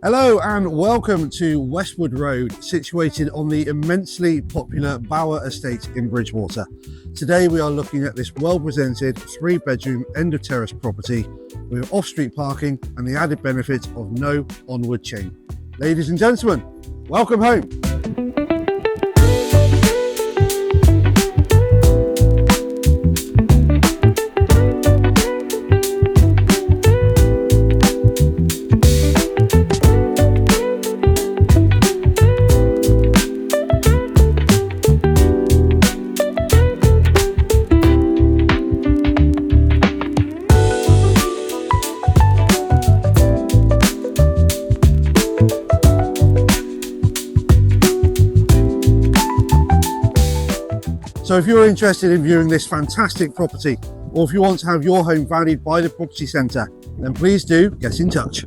Hello and welcome to Westwood Road, situated on the immensely popular Bower Estate in Bridgwater. Today we are looking at this well-presented 3-bedroom end-of-terrace property with off-street parking and the added benefit of no onward chain. Ladies and gentlemen, welcome home. So if you're interested in viewing this fantastic property, or if you want to have your home valued by the property centre, then please do get in touch.